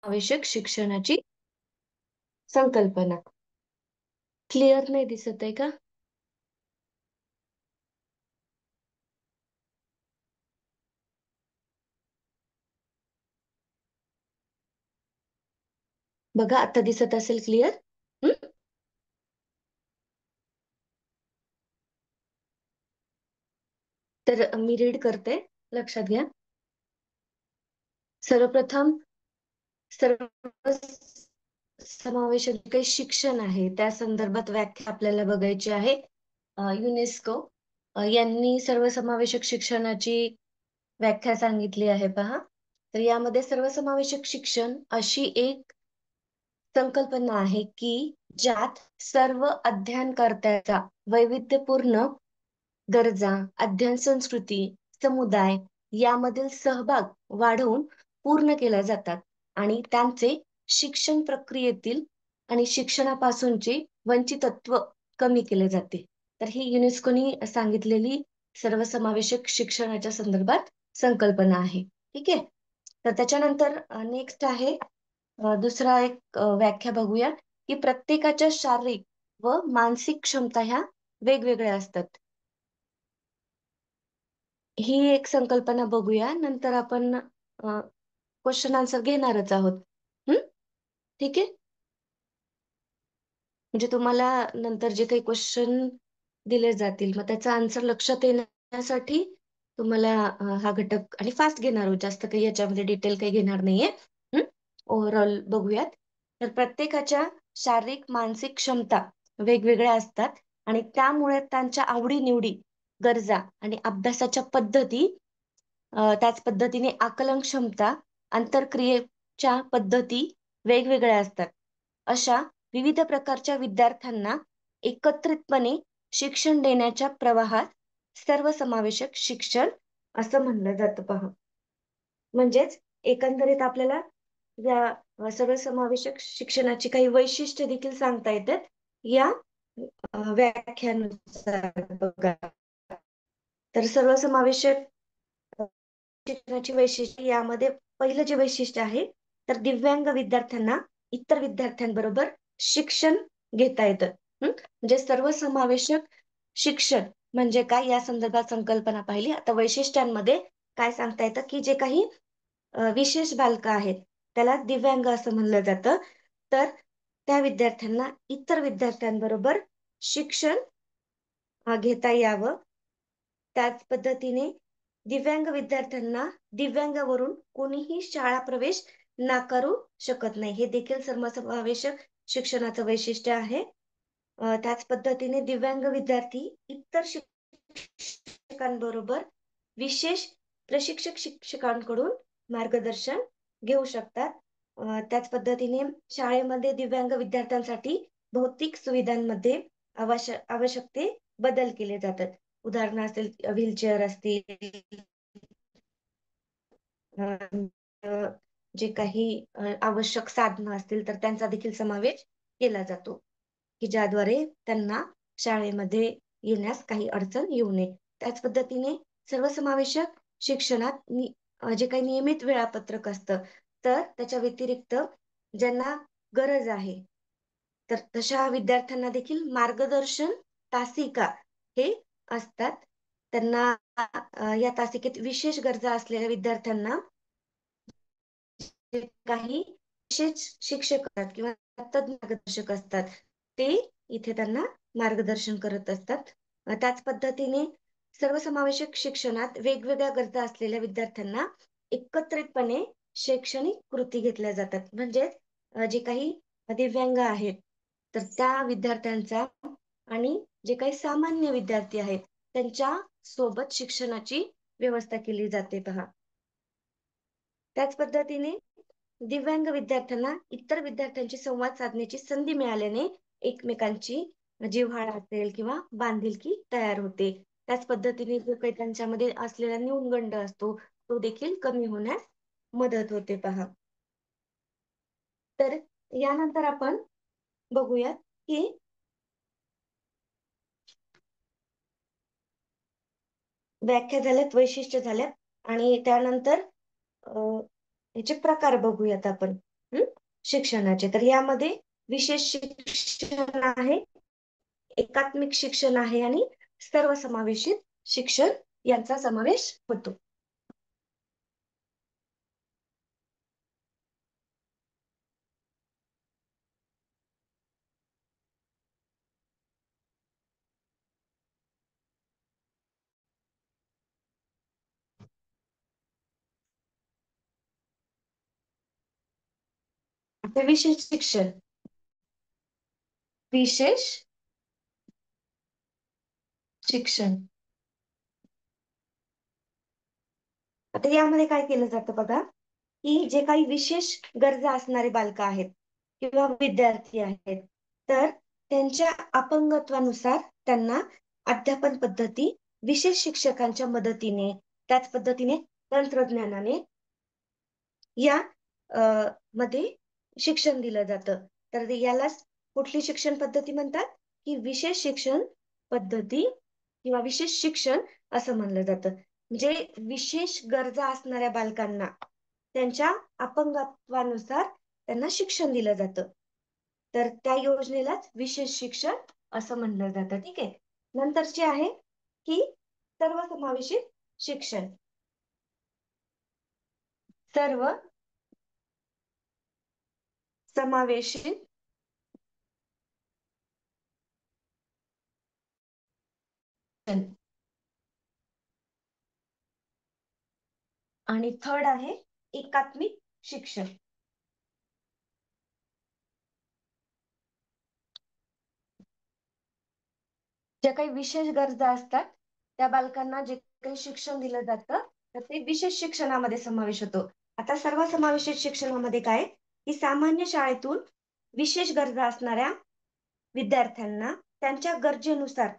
आवश्यक शिक्षणाची संकल्पना. क्लिअर नाही दिसत आहे का? बघा आता दिसत असेल क्लिअर. तर मी रीड करते, लक्षात घ्या. सर्वप्रथम सर्व समावेशक जे काही शिक्षण आहे त्या संदर्भात व्याख्या आपल्याला बघायची आहे. युनेस्को यांनी सर्वसमावेशक शिक्षणाची व्याख्या सांगितली आहे पहा. तर यामध्ये सर्वसमावेशक शिक्षण अशी एक संकल्पना आहे की ज्यात सर्व अध्ययनकर्त्याचा वैविध्यपूर्ण गरजा, अध्ययन संस्कृती, समुदाय यामधील सहभाग वाढवून पूर्ण केल्या जातात आणि त्यांचे शिक्षण प्रक्रियेतील आणि शिक्षणापासूनचे वंचितत्व कमी केले जाते. तर ही युनेस्कोनी सांगितलेली सर्वसमावेशक शिक्षणाच्या संदर्भात संकल्पना आहे. ठीक आहे. तर त्याच्यानंतर नेक्स्ट आहे दुसरा एक व्याख्या बघूया की प्रत्येकाच्या शारीरिक व मानसिक क्षमता ह्या वेगवेगळ्या असतात. ही एक संकल्पना बघूया, नंतर आपण क्वेश्चन आन्सर घेणारच आहोत. हम्म. ठीक आहे. म्हणजे तुम्हाला नंतर जे काही क्वेश्चन दिले जातील मग त्याचा आन्सर लक्षात येण्यासाठी तुम्हाला हा घटक आणि फास्ट घेणार आहोत, जास्त काही याच्यामध्ये डिटेल काही घेणार नाहीये. ओव्हरऑल बघूयात. तर प्रत्येकाच्या शारीरिक मानसिक क्षमता वेगवेगळ्या असतात आणि त्यामुळे त्यांच्या आवडी-निवडी, गरजा आणि अभ्यासाच्या पद्धती त्याच पद्धतीने आकलन क्षमता, आंतरक्रियेच्या पद्धती वेगवेगळ्या असतात. अशा विविध प्रकारच्या विद्यार्थ्यांना एकत्रितपणे शिक्षण देण्याच्या प्रवाहात सर्वसमावेशक शिक्षण असं म्हणलं जातं पहा. म्हणजेच एकंदरीत आपल्याला या सर्वसमावेशक शिक्षणाची काही वैशिष्ट्य देखील सांगता येतात या व्याख्यानुसार बघा. तर सर्वसमावेशक शिक्षणाची वैशिष्ट्ये यामध्ये पहिलं जे वैशिष्ट्य आहे तर दिव्यांग विद्यार्थ्यांना इतर विद्यार्थ्यांबरोबर शिक्षण घेता येतं. म्हणजे सर्वसमावेशक शिक्षण म्हणजे काय या संदर्भात संकल्पना पाहिली. आता वैशिष्ट्यांमध्ये काय सांगता येतं की जे काही विशेष बालकं आहेत त्याला दिव्यांग असं म्हणलं जातं. तर त्या विद्यार्थ्यांना इतर विद्यार्थ्यांबरोबर शिक्षण घेता यावं. त्याच पद्धतीने दिव्यांग विद्यार्थ्यांना दिव्यांगावरून कोणीही शाळा प्रवेश नाकारू शकत नाही. हे देखील सर्वसमावेशक शिक्षणाचं वैशिष्ट्य आहे. त्याच पद्धतीने दिव्यांग विद्यार्थी इतर शिक्षकांबरोबर विशेष प्रशिक्षक शिक्षकांकडून मार्गदर्शन घेऊ शकतात. त्याच पद्धतीने शाळेमध्ये दिव्यांग विद्यार्थ्यांसाठी भौतिक सुविधांमध्ये आवश्यकते बदल केले जातात. उदाहरण असेल व्हीलचेअर असतील, जे काही आवश्यक साधनं असतील तर त्यांचा देखील समावेश केला जातो की ज्याद्वारे त्यांना शाळेमध्ये येण्यास काही अडचण येऊ नये. त्याच पद्धतीने सर्वसमावेशक शिक्षणात जे काही नियमित वेळापत्रक असतं तर त्याच्या व्यतिरिक्त ज्यांना गरज आहे तर तशा विद्यार्थ्यांना देखील मार्गदर्शन तासिका हे असतात. त्यांना या तासिकेत विशेष गरजा असलेल्या विद्यार्थ्यांना जे काही विशेष शिक्षक असतात किंवा तज्ञ मार्गदर्शक असतात ते इथे त्यांना मार्गदर्शन करत असतात. त्याच पद्धतीने सर्वसमावेशक शिक्षणात वेगवेगळ्या गरजा असलेल्या विद्यार्थ्यांना एकत्रितपणे शैक्षणिक कृती घेतल्या जातात. म्हणजे जे काही दिव्यांग आहेत तर त्या विद्यार्थ्यांचा आणि जे काही सामान्य विद्यार्थी आहेत त्यांच्या सोबत शिक्षणाची व्यवस्था केली जाते पहा. त्याच पद्धतीने दिव्यांग विद्यार्थ्यांना इतर विद्यार्थ्यांशी संवाद साधण्याची संधी मिळाल्याने एकमेकांची जिव्हाळा असेल किंवा बांधिलकी तयार होते. त्याच पद्धतीने जो काही त्यांच्यामध्ये असलेला न्यूनगंड असतो तो देखील कमी होण्यास मदत होते पहा. तर यानंतर आपण बघूयात की व्याख्या झाल्यात, वैशिष्ट्य झाल्यात आणि त्यानंतर याचे प्रकार बघूयात आपण. शिक्षणाचे. तर यामध्ये विशेष शिक्षण आहे, एकात्मिक शिक्षण आहे आणि सर्वसमावेशित शिक्षण यांचा समावेश होतो. आता विशेष शिक्षण, विशेष शिक्षण. आता यामध्ये काय केलं जातं बघा, की जे काही विशेष गरजा असणारे बालक आहेत किंवा विद्यार्थी आहेत, तर त्यांच्या अपंगत्वानुसार त्यांना अध्यापन पद्धती विशेष शिक्षकांच्या मदतीने, त्याच पद्धतीने तंत्रज्ञानाने या मध्ये शिक्षण दिलं जातं. तर यालाच कुठली शिक्षण पद्धती म्हणतात, की विशेष शिक्षण पद्धती किंवा विशेष शिक्षण असं म्हणलं जातं. म्हणजे विशेष गरजा असणाऱ्या बालकांना त्यांच्या अपंगत्वानुसार त्यांना शिक्षण दिलं जातं. तर त्या योजनेलाच विशेष शिक्षण असं म्हणलं जातं. ठीक आहे. नंतरचे आहे की सर्वसमावेशित शिक्षण. सर्व समावेशित शिक्षण. आणि थर्ड आहे एकात्मिक शिक्षण. ज्या काही विशेष गरजा असतात त्या बालकांना जे काही शिक्षण दिलं जातं तर ते विशेष शिक्षणामध्ये समावेश होतो. आता सर्व समावेशित शिक्षणामध्ये काय, की सामान्य शाळेतून विशेष गरजा असणाऱ्या विद्यार्थ्यांना त्यांच्या गरजेनुसार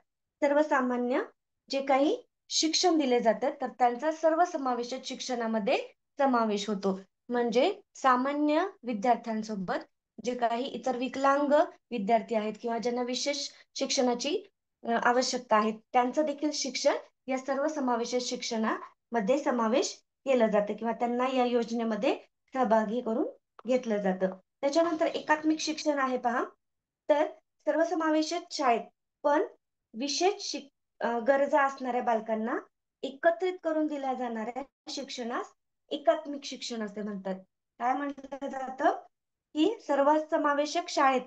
सर्वसामान्य जे काही शिक्षण दिले जातं तर त्यांचा सर्व समावेशित शिक्षणामध्ये समावेश होतो. म्हणजे सामान्य विद्यार्थ्यांसोबत जे काही इतर विकलांग विद्यार्थी आहेत किंवा ज्यांना विशेष शिक्षणाची आवश्यकता आहे त्यांचं देखील शिक्षण या सर्व समावेशित शिक्षणामध्ये समावेश केलं जातं किंवा त्यांना या योजनेमध्ये सहभागी करून घेतलं जातं. त्याच्यानंतर एकात्मिक शिक्षण आहे पहा, तर सर्वसमावेशक शाळेत पण विशेष गरजा असणाऱ्या बालकांना एकत्रित करून दिल्या जाणाऱ्या शिक्षणास एकात्मिक शिक्षण असे म्हणतात. काय म्हटलं जातं, की सर्वसमावेशक शाळेत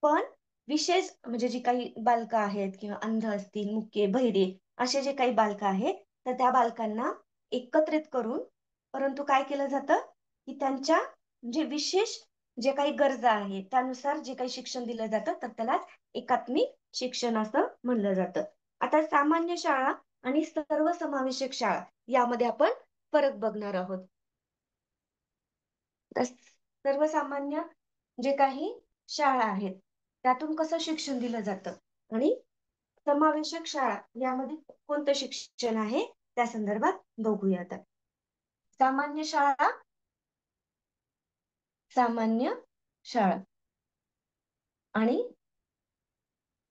पण विशेष म्हणजे जी काही बालकं आहेत किंवा अंध असतील, मुके, बहिरे असे जे काही बालकं आहेत तर त्या बालकांना एकत्रित करून, परंतु काय केलं जातं, की त्यांच्या म्हणजे विशेष जे काही गरजा आहेत त्यानुसार जे काही शिक्षण दिलं जातं तर त्याला एकात्मिक शिक्षण असं म्हणलं जातं. आता सामान्य शाळा आणि सर्वसमावेशक शाळा यामध्ये आपण फरक बघणार आहोत. सर्वसामान्य जे काही शाळा आहेत त्यातून कसं शिक्षण दिलं जातं आणि समावेशक शाळा यामध्ये कोणतं शिक्षण आहे त्या संदर्भात बघूया आता. सामान्य शाळा, सामान्य शाळा आणि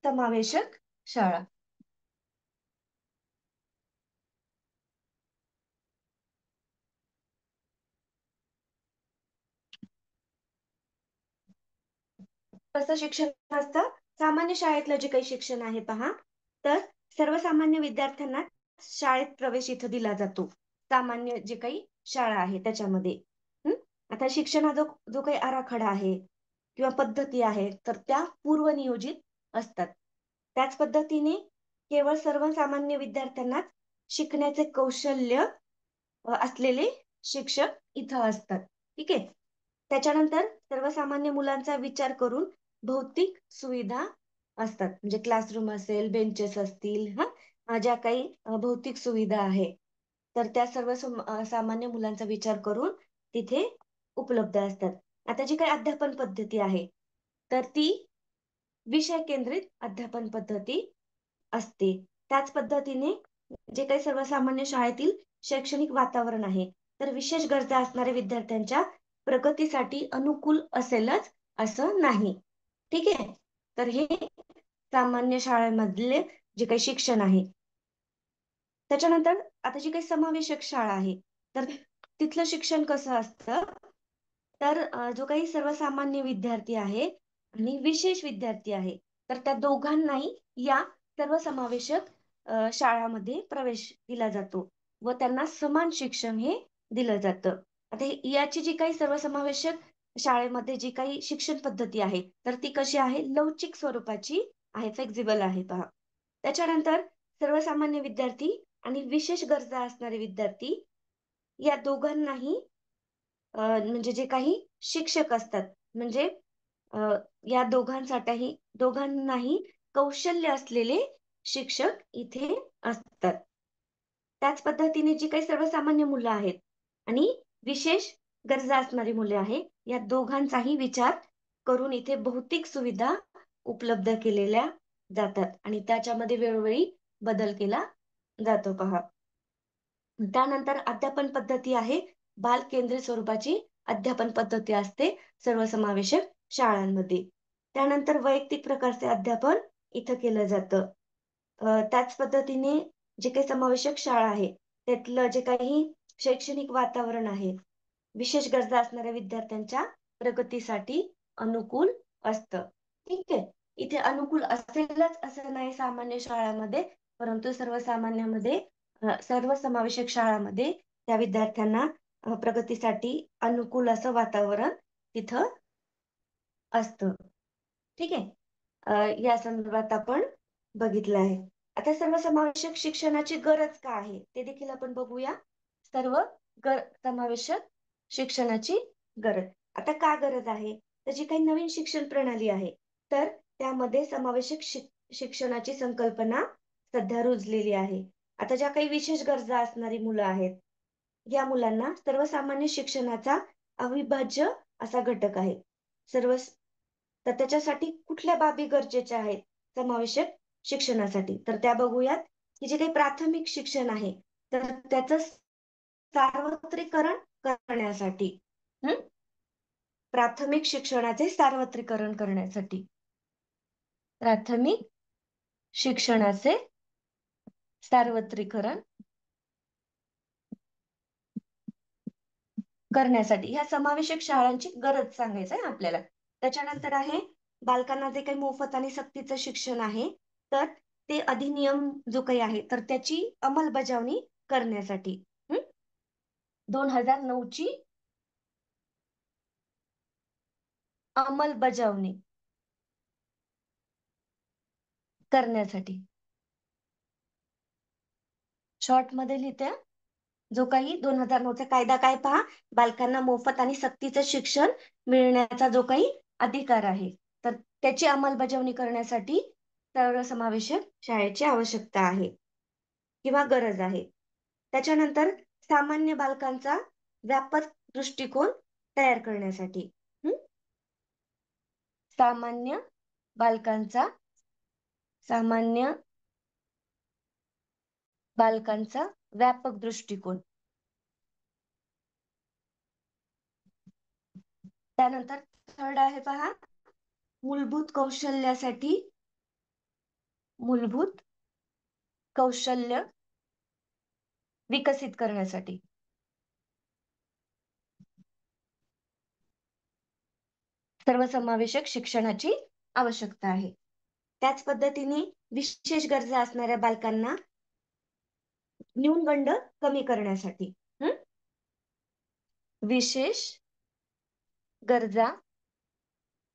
समावेशक शाळा. कसं शिक्षण असतं, सामान्य शाळेतलं जे काही शिक्षण आहे पहा, तर सर्वसामान्य विद्यार्थ्यांना शाळेत प्रवेश इथं दिला जातो. सामान्य जे काही शाळा आहे त्याच्यामध्ये. आता शिक्षणाचा जो काही आराखडा आहे किंवा पद्धती आहे तर त्या पूर्वनियोजित असतात. त्याच पद्धतीने केवळ सर्वसामान्य विद्यार्थ्यांना शिकण्याचे कौशल्य असलेले शिक्षक इथं असतात. ठीक आहे. त्याच्यानंतर सर्वसामान्य मुलांचा विचार करून भौतिक सुविधा असतात. म्हणजे क्लासरूम असेल, बेंचेस असतील, ज्या काही भौतिक सुविधा आहे तर त्या सर्व सामान्य मुलांचा विचार करून तिथे उपलब्ध असतात. आता जी काही अध्यापन पद्धती आहे तर ती विषय केंद्रित अध्यापन पद्धती असते. त्याच पद्धतीने जे काही सर्वसामान्य शाळेतील शैक्षणिक वातावरण आहे तर विशेष गरजा असणाऱ्या विद्यार्थ्यांच्या प्रगतीसाठी अनुकूल असेलच असं नाही. ठीक आहे. तर हे सामान्य शाळेमधले जे काही शिक्षण आहे. त्याच्यानंतर आता जी काही समावेशक शाळा आहे तर तिथलं शिक्षण कसं असतं, तर जो काही सर्वसामान्य विद्यार्थी आहे आणि विशेष विद्यार्थी आहे, तर त्या दोघांनाही या सर्वसमावेशक शाळामध्ये प्रवेश दिला जातो व त्यांना समान शिक्षण हे दिलं जातं. आता याची जी काही सर्वसमावेशक शाळेमध्ये जी काही शिक्षण पद्धती आहे, तर ती कशी आहे? लवचिक स्वरूपाची आहे, फ्लेक्सिबल आहे पहा. त्याच्यानंतर सर्वसामान्य विद्यार्थी आणि विशेष गरजा असणारे विद्यार्थी या दोघांनाही म्हणजे जे काही शिक्षक असतात, म्हणजे अ, या दोघांनाही कौशल्य असलेले शिक्षक इथे असतात. त्याच पद्धतीने जी काही सर्वसामान्य मुलं आहेत आणि विशेष गरजा असणारी मुले आहेत, या दोघांचाही विचार करून इथे भौतिक सुविधा उपलब्ध केलेल्या जातात आणि त्याच्यामध्ये वेळोवेळी बदल केला जातो पहा. त्यानंतर अध्यापन पद्धती आहे. बालकेंद्रित स्वरूपाची अध्यापन पद्धती असते सर्वसमावेशक शाळांमध्ये. त्यानंतर वैयक्तिक प्रकारचे अध्यापन इथं केलं जातं. त्याच पद्धतीने जे काही समावेशक शाळा आहे, त्यातलं जे काही शैक्षणिक वातावरण आहे, विशेष गरजा असणाऱ्या विद्यार्थ्यांच्या प्रगतीसाठी अनुकूल असतं. ठीक आहे. इथे अनुकूल असेलच असं नाही सामान्य शाळांमध्ये, परंतु सर्वसामान्यामध्ये सर्वसमावेशक शाळांमध्ये त्या विद्यार्थ्यांना प्रगतीसाठी अनुकूल असं वातावरण तिथं असतं. ठीक आहे. या संदर्भात आपण बघितलं आहे. आता सर्वसमावेशक शिक्षणाची गरज का आहे? ते देखील आपण बघूया. सर्व समावेशक शिक्षणाची गरज. आता का गरज आहे? तर जी काही नवीन शिक्षण प्रणाली आहे, तर त्यामध्ये समावेशक शिक्षणाची संकल्पना सध्या रुजलेली आहे. आता ज्या काही विशेष गरजा असणारी मुलं आहेत, या मुलांना सर्वसामान्य शिक्षणाचा अविभाज्य असा घटक आहे. सर्व तर त्याच्यासाठी कुठल्या बाबी गरजेच्या आहेत समावेशक शिक्षणासाठी? तर त्या बघूयात, की जे काही प्राथमिक शिक्षण आहे, तर त्याचं सार्वत्रिकरण करण्यासाठी प्राथमिक शिक्षणाचे सार्वत्रिकरण करण्यासाठी प्राथमिक शिक्षणाचे सार्वत्रिकरण करण्यासाठी ह्या समावेशक शाळांची गरज सांगायचं आहे आपल्याला. त्याच्यानंतर आहे बालकांना जे काही मोफत आणि सक्तीचं शिक्षण आहे, तर ते अधिनियम जो काही आहे, तर त्याची अंमलबजावणी करण्यासाठी 2009 ची अंमलबजावणी करण्यासाठी. शॉर्ट मध्ये लिहिते. जो काही 2009 चा कायदा काय पहा, बालकांना मोफत आणि सक्तीचं शिक्षण मिळण्याचा जो काही अधिकार आहे, तर त्याची अंमलबजावणी करण्यासाठी सर्वसमावेशक शाळेची आवश्यकता आहे किंवा गरज आहे. त्याच्यानंतर सामान्य बालकांचा व्यापक दृष्टिकोन तयार करण्यासाठी सामान्य बालकांचा सामान्य बालकांचा व्यापक दृष्टिकोन. त्यानंतर थर्ड आहे पहा, मूलभूत कौशल्यासाठी मूलभूत कौशल्य विकसित करण्यासाठी. सर्वसमावेशक शिक्षणाची आवश्यकता आहे. त्याच पद्धतीने विशेष गरजा असणाऱ्या बालकांना न्यूनगंड कमी करण्यासाठी विशेष गरजा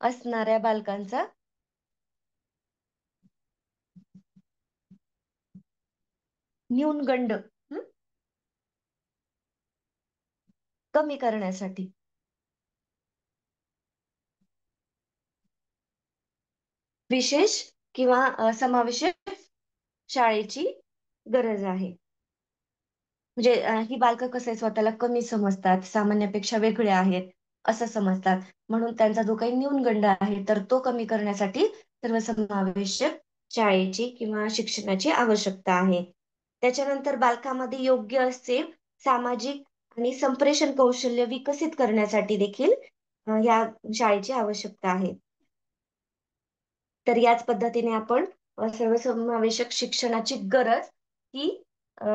असणाऱ्या बालकांचा न्यूनगंड कमी करण्यासाठी विशेष किंवा समावेशक शाळेची गरज आहे. म्हणजे ही बालकं कसं आहे स्वतःला कमी समजतात, सामान्यापेक्षा वेगळे आहेत, असं समजतात. म्हणून त्यांचा जो काही न्यूनगंड आहे, तर तो कमी करण्यासाठी सर्वसमावेशक शाळेची किंवा शिक्षणाची आवश्यकता आहे. त्याच्यानंतर बालकामध्ये योग्य असे सामाजिक आणि संप्रेषण कौशल्य विकसित करण्यासाठी देखील या शाळेची आवश्यकता आहे. तर याच पद्धतीने आपण सर्वसमावेशक शिक्षणाची गरज ही अ,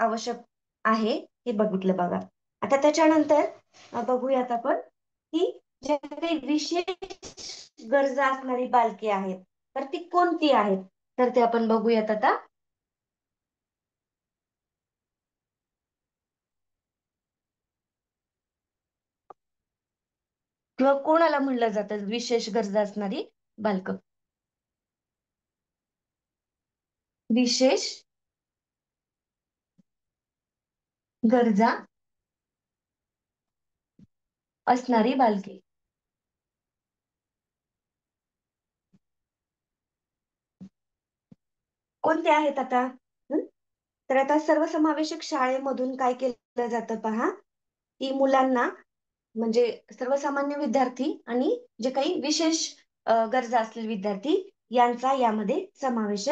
आवश्यक आहे हे बघितलं बघा. आता त्याच्यानंतर बघूयात आपण की ज्या काही विशेष गरजा असणारी बालके आहेत, तर ती कोणती आहेत? तर ते आपण बघूयात आता. किंवा कोणाला म्हणलं जातं विशेष गरजा असणारी बालक? विशेष गरजा असणारी बालके. कोणते आहेत आता? हं? तर आता सर्वसमावेशक शाळेमधून काय केलं जातं पहा, की मुलांना म्हणजे सर्वसामान्य विद्यार्थी आणि जे काही विशेष गरजा असलेले विद्यार्थी यांचा यामध्ये समावेश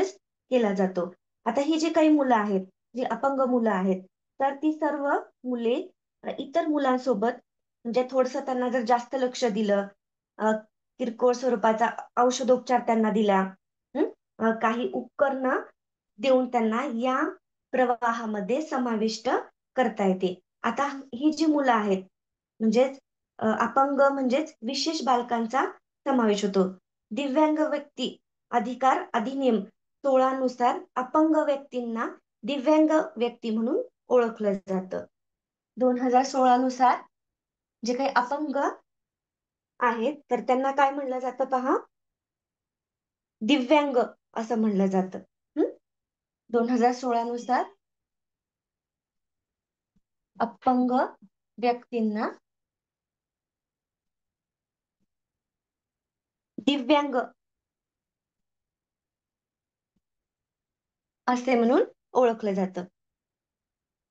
केला जातो. आता ही जी काही मुलं आहेत, जी अपंग मुलं आहेत, तर ती सर्व मुले इतर मुलांसोबत म्हणजे थोडंसं त्यांना जर जास्त लक्ष दिलं, अ, किरकोळ स्वरूपाचा औषधोपचार त्यांना दिला, काही उपकरणं देऊन त्यांना या प्रवाहामध्ये समाविष्ट करता येते. आता ही जी मुलं आहेत, म्हणजेच अपंग म्हणजेच विशेष बालकांचा समावेश होतो. दिव्यांग व्यक्ती अधिकार अधिनियम 16 नुसार अपंग व्यक्तींना दिव्यांग व्यक्ती म्हणून ओळखलं जातं. 2016 नुसार जे काही अपंग आहेत, तर त्यांना काय म्हणलं जातं पहा, दिव्यांग असं म्हणलं जातं. 2016 नुसार अपंग व्यक्तींना दिव्यांग असे म्हणून ओळखलं जातं.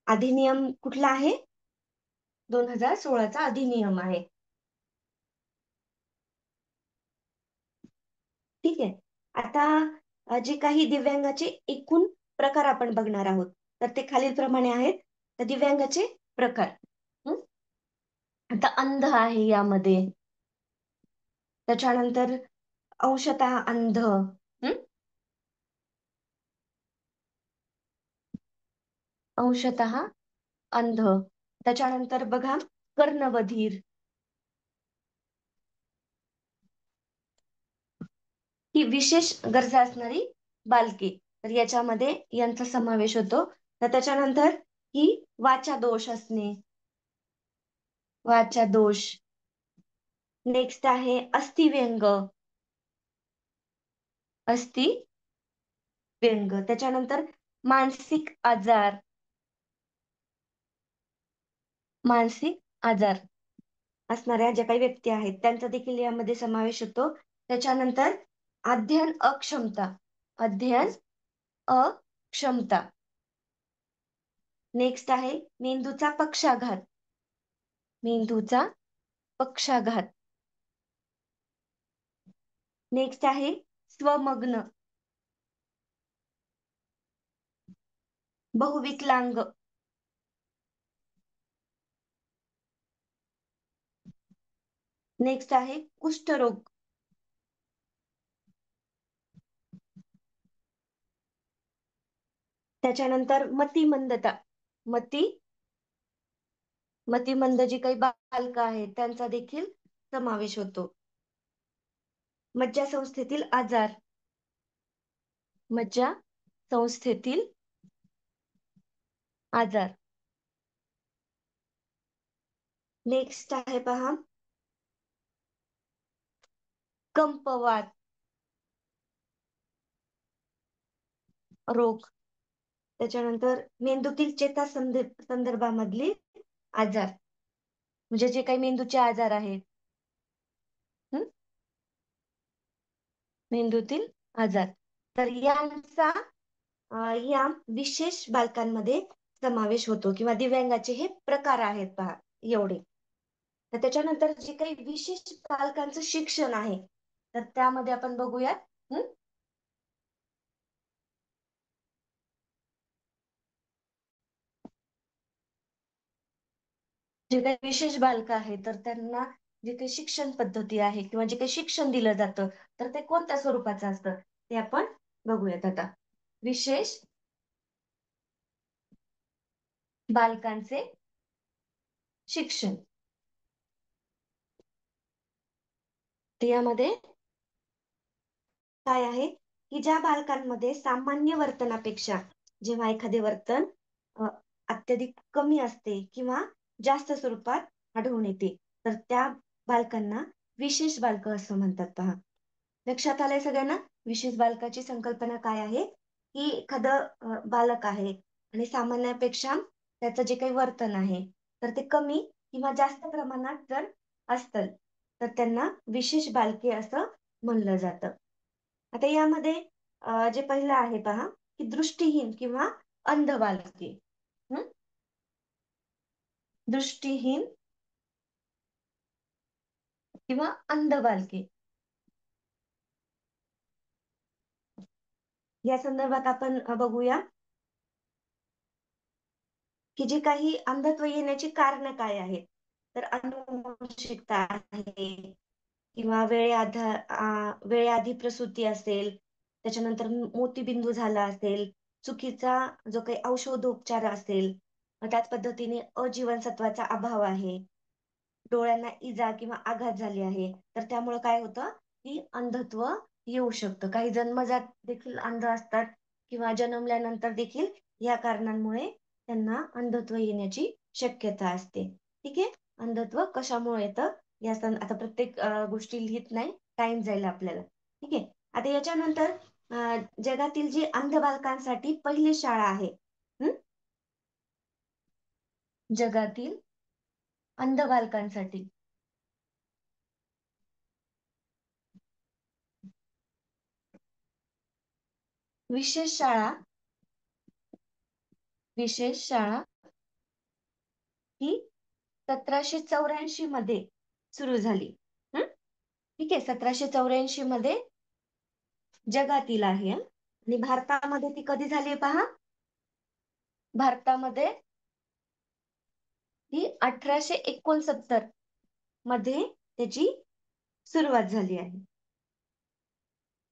अधिनियम कुठला आहे? 2016चा अधिनियम आहे. ठीक आहे. आता जे काही दिव्यांगाचे एकूण प्रकार आपण बघणार आहोत, तर ते खालीलप्रमाणे आहेत. तर दिव्यांगाचे प्रकार. हं? आता अंध आहे यामध्ये, त्याच्यानंतर अंशतः अंध, अंशतः अंध, त्याच्यानंतर बघा कर्णबधीर, ही विशेष गरजा असणारी बालके. तर याच्यामध्ये यांचा समावेश होतो. तर त्याच्यानंतर ही वाचा दोष असणे, वाचा दोष. नेक्स्ट आहे अस्थिव्यंग, अस्थिव्यंग. त्याच्यानंतर मानसिक आजार, मानसिक आजार असणाऱ्या ज्या काही व्यक्ती आहेत त्यांचा देखील यामध्ये समावेश होतो. त्याच्यानंतर अध्ययन अक्षमता, अध्ययन अक्षमता. नेक्स्ट आहे मेंदूचा पक्षाघात, मेंदूचा पक्षाघात. नेक्स्ट आहे स्वमग्न, बहुविकलांग. नेक्स्ट आहे कुष्ठरोग. त्याच्यानंतर मतिमंदता, मती मतिमंद जी काही बालक आहेत त्यांचा देखील समावेश होतो. मज्जासंस्थेतील आजार, मज्जा संस्थेतील आजार. नेक्स्ट आहे पहा कंपवात रोग. त्याच्यानंतर मेंदूतील चेता संदर्भामधली आजार, म्हणजे जे काही मेंदूचे आजार आहेत, मेंदूतील आजार, तर यांचा या विशेष बालकांमध्ये समावेश होतो किंवा दिव्यांगाचे हे प्रकार आहेत पहा एवढे. तर त्याच्यानंतर जे काही विशेष बालकांचं शिक्षण आहे, तर त्यामध्ये आपण बघूयात. जे काही विशेष बालक आहे तर त्यांना जे काही शिक्षण पद्धती आहे किंवा जे काही शिक्षण दिलं जातं, तर ते कोणत्या स्वरूपाचं असतं ते आपण बघूयात आता. विशेष बालकांचे शिक्षण. तर यामध्ये काय आहे की ज्या बालकांमध्ये सामान्य वर्तनापेक्षा जेव्हा एखादे वर्तन अ, अत्यधिक कमी असते किंवा जास्त स्वरूपात आढळून येते, तर त्या बालकांना विशेष बालक असं म्हणतात पहा. लक्षात आलंय सगळ्यांना? विशेष बालकाची संकल्पना काय आहे, की एखादं बालक आहे आणि सामान्यापेक्षा त्याचं जे काही वर्तन आहे, तर ते कमी किंवा जास्त प्रमाणात जर असतं, तर त्यांना विशेष बालके असं म्हणलं जातं. आता यामध्ये जे पहिलं आहे पहा, की दृष्टीहीन किंवा अंध बालके. हं? दृष्टीहीन किंवा अंध बालके. या संदर्भात आपण बघूया, की जे काही अंधत्व येण्याची कारणं काय आहेत? तर अनुवंशिकता आहे किंवा वेळेआधी प्रसूती असेल, त्याच्यानंतर मोतीबिंदू झाला असेल, चुकीचा जो काही औषधोपचार असेल, त्याच पद्धतीने अजीवनसत्वाचा अभाव आहे, डोळ्यांना इजा किंवा आघात झाली आहे, तर त्यामुळे काय होतं, की अंधत्व येऊ शकतं. काही जन्मजात देखील अंध असतात किंवा जन्मल्यानंतर देखील या कारणांमुळे त्यांना अंधत्व येण्याची शक्यता असते. ठीक आहे. अंधत्व कशामुळे येतं आता प्रत्येक गोष्टी लिहित नाही, टाइम जाईल आपल्याला. ठीक आहे. आता याच्यानंतर जगातील जी अंध बालकांसाठी पहिली शाळा आहे. हं? जगातील अंध बालकांसाठी विशेष शाळा विशेष शाळा ही 1784 मध्ये सुरू झाली. हं? ठीक आहे. 1784 मध्ये जगातील आहे हं. आणि भारतामध्ये ती कधी झाली पहा. भारतामध्ये ती 1869 मध्ये त्याची सुरुवात झाली आहे.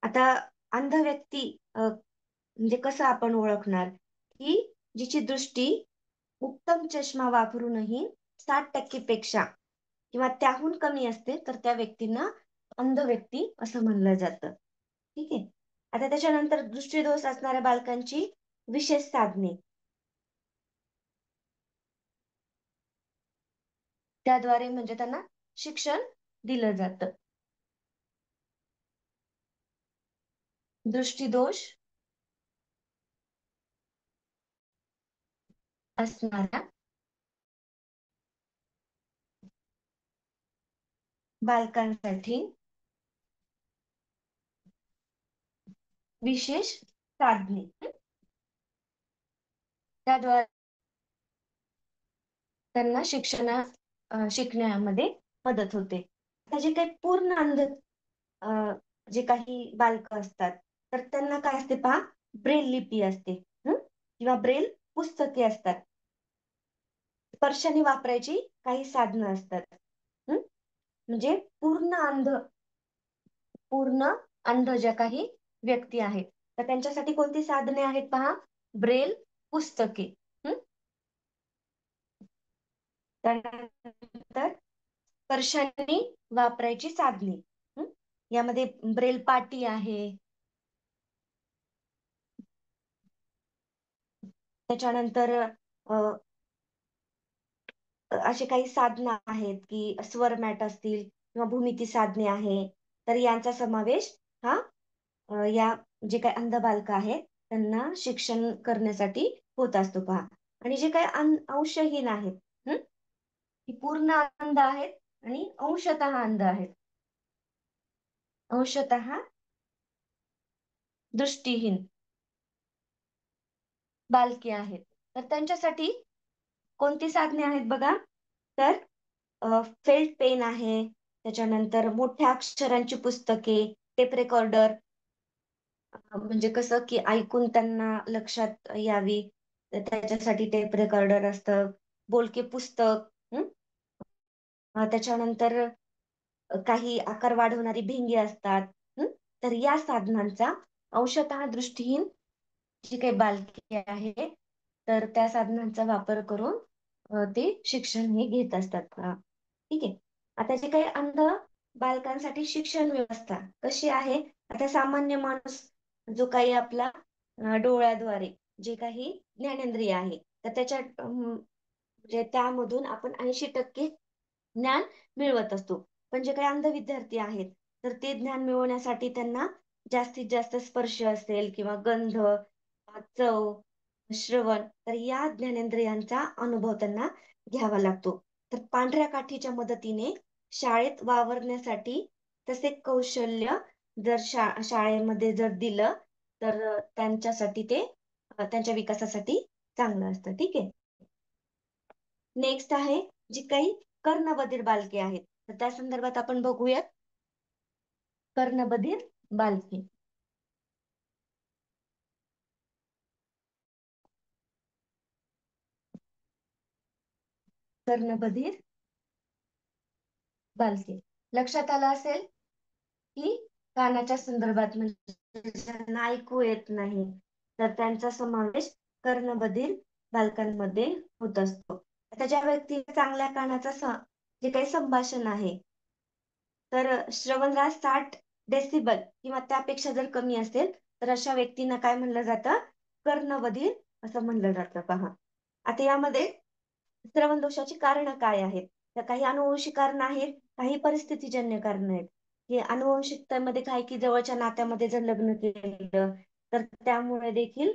आता अंध व्यक्ती म्हणजे कसं आपण ओळखणार, की जिची दृष्टी उत्तम चष्मा वापरूनही 60% पेक्षा किंवा त्याहून कमी असते, तर त्या व्यक्तींना अंध व्यक्ती असं म्हणलं जातं. ठीक आहे. आता त्याच्यानंतर दृष्टीदोष असणाऱ्या बालकांची विशेष साधने, त्याद्वारे म्हणजे त्यांना शिक्षण दिलं जातं. दृष्टीदोष असणाऱ्या बालकांसाठी विशेष साधने, त्याद्वारे त्यांना शिकण्यामध्ये मदत होते. आता जे काही पूर्ण अंध जे काही बालकं असतात, तर त्यांना काय असते पहा, ब्रेल लिपी असते. हं? किंवा ब्रेल पुस्तके असतात. स्पर्शाने वापरायची काही साधनं असतात. हं? म्हणजे पूर्ण अंध ज्या काही व्यक्ती आहेत, तर त्यांच्यासाठी कोणती साधने आहेत पहा, ब्रेल पुस्तके. हं? त्यानंतर स्पर्शाने वापरायची साधने. हं? यामध्ये ब्रेल पाटी आहे. त्याच्यानंतर असे काही साधनं आहेत, की स्वर मॅट असतील किंवा भूमिती साधने आहे. तर यांचा समावेश हा या जे काही अंध बालकं आहेत, त्यांना शिक्षण करण्यासाठी होत असतो पहा. आणि जे काही अंशहीन आहेत, हं? ती पूर्ण अंध आहेत आणि अंशतः अंध आहेत. अंशतः दृष्टीहीन बालके आहेत. तर त्यांच्यासाठी कोणती साधने आहेत बघा, तर फेल्ट पेन आहे, त्याच्यानंतर मोठ्या अक्षरांची पुस्तके, टेप रेकॉर्डर, म्हणजे कसं की ऐकून त्यांना लक्षात यावी, तर त्याच्यासाठी टेप रेकॉर्डर असतं. बोलके पुस्तक, हं? त्याच्यानंतर काही आकार वाढवणारी भिंगे असतात. हं? तर या साधनांचा अंशतः दृष्टीहीन जी काही बालके आहे, तर त्या साधनांचा वापर करून, ते शिक्षण हे घेत असतात. ठीक आहे. आता जे काही अंध बालकांसाठी शिक्षण व्यवस्था कशी आहे? आता सामान्य माणूस जो काही आपला डोळ्याद्वारे जे काही ज्ञानेंद्रिय आहे, तर त्याच्या म्हणजे त्यामधून आपण 80% ज्ञान मिळवत असतो. पण जे काही अंध विद्यार्थी आहेत, तर ते ज्ञान मिळवण्यासाठी त्यांना जास्तीत जास्त स्पर्श असेल किंवा गंध, चव, श्रवण, तर या ज्ञानेंद्रियांचा अनुभव त्यांना घ्यावा लागतो. तर पांढऱ्या काठीच्या मदतीने शाळेत वावरण्यासाठी तसे कौशल्य जर शाळेमध्ये जर दिलं, तर त्यांच्यासाठी ते त्यांच्या विकासासाठी चांगलं असतं. ठीक आहे. नेक्स्ट आहे जी काही कर्णबधीर बालके आहेत. तर त्या संदर्भात आपण बघूयात. कर्णबधीर बालके. कर्णबधीर बालके. लक्षात आलं असेल की कानाच्या संदर्भात म्हणजे ज्यांना ऐकू येत नाही, तर त्यांचा समावेश कर्णबधीर बालकांमध्ये होत असतो. आता ज्या व्यक्ती चांगल्या कानाचा जे काही संभाषण आहे, तर श्रवणराज 60 डेसिबल किंवा त्यापेक्षा जर कमी असेल, तर अशा व्यक्तींना काय म्हणलं जातं? कर्णबधीर असं म्हणलं जातं पहा. आता यामध्ये श्रवण दोषाची कारणं काय आहेत? तर काही अनुवंशिक कारणं आहेत, काही परिस्थितीजन्य कारणं आहेत. हे अनुवंशिकतेमध्ये काय की जवळच्या नात्यामध्ये जर लग्न केलं, तर त्यामुळे देखील